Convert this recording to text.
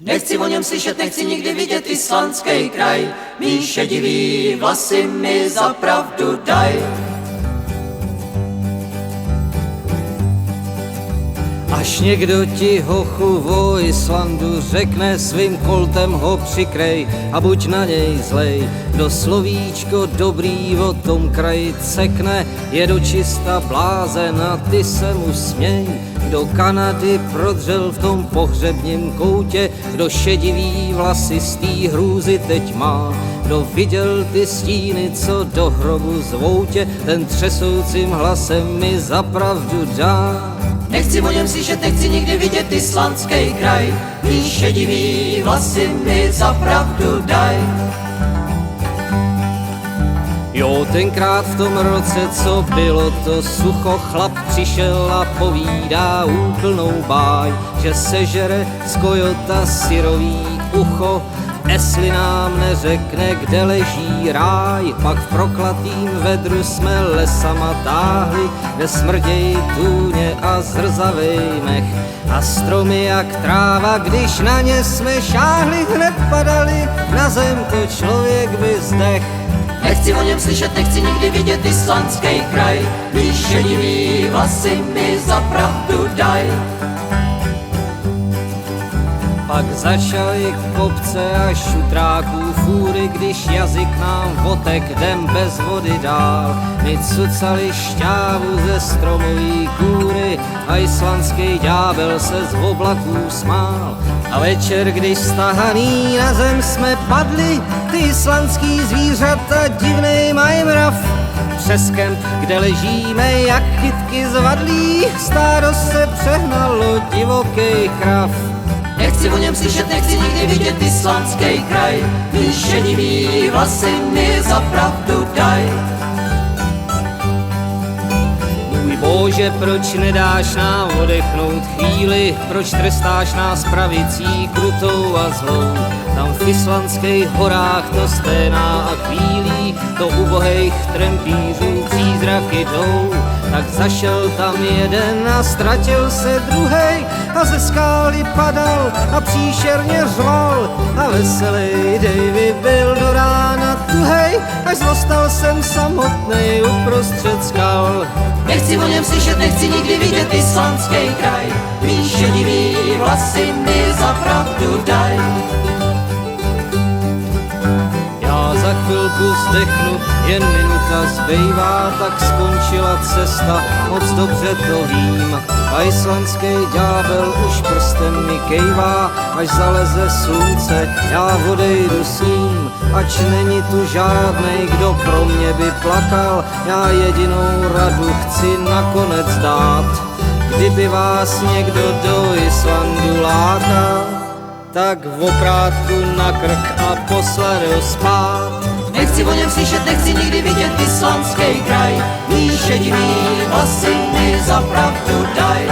Nechci o něm slyšet, nechci nikdy vidět islandský kraj, mý šedivý vlasy mi za pravdu daj. Až někdo ti hochu o Islandu řekne, svým koltem ho přikrej a buď na něj zlej. Kdo slovíčko dobrý o tom kraji cekne, je dočista blázen a ty se mu směj. Kdo Kanady prodřel v tom pohřebním koutě, kdo šedivý vlasy z tý hrůzy teď má, kdo viděl ty stíny, co do hrobu zvou tě, ten třesoucím hlasem mi za pravdu dá. Nechci o něm slyšet, nechci nikdy vidět islandský kraj, mý šedivý vlasy mi za pravdu daj. Jo, tenkrát v tom roce, co bylo to sucho, chlap přišel a povídá úplnou báj, že sežere z kojota syrový ucho, jestli nám neřekne, kde leží ráj. Pak v proklatým vedru jsme lesama táhli, kde smrdějí tůně a zrzavej mech. A stromy jak tráva, když na ně jsme šáhli, hned padali na zem, to člověk by zdech. Nechci o něm slyšet, nechci nikdy vidět islandský kraj, mý šedivý vlasy mi za pravdu daj. Pak začaly kopce a šutráků fůry, když jazyk nám otek jdem bez vody dál. My cucali šťávu ze stromový kůry a islandský ďábel se z oblaků smál. A večer, když stahaný na zem jsme padli, ty islandský zvířata divnej mají mrav. Přes kemp, kde ležíme jak kytky zvadlí, stádo se přehnalo divokých krav. Nechci o něm slyšet, nechci nikdy vidět islandský kraj, mý šedivý vlasy mi za pravdu daj. Můj Bože, proč nedáš nám odechnout chvíli, proč trestáš nás pravicí krutou a zlou? Tam v islandských horách to sténá a chvílí, to ubohejch trempířů přízraky jdou. Tak zašel tam jeden a ztratil se druhej a ze skály padal a příšerně řval. A veselý Davy byl do rána tuhej, až zůstal jsem samotnej uprostřed skal. Nechci o něm slyšet, nechci nikdy vidět islandský kraj, mý šedivý vlasy mi za pravdu daj. Za chvilku zdechnu, jen minuta zbývá, tak skončila cesta, moc dobře to vím. A islandský ďábel už prstem mi kejvá, až zaleze slunce, já odejdu s ním. Ač není tu žádnej, kdo pro mě by plakal, já jedinou radu chci nakonec dát. Kdyby vás někdo do Islandu lákal, tak v oprátku na krk a poslat ho spát. Nechci o něm slyšet, nechci nikdy vidět islandský kraj, mý šedivý vlasy mi za pravdu daj.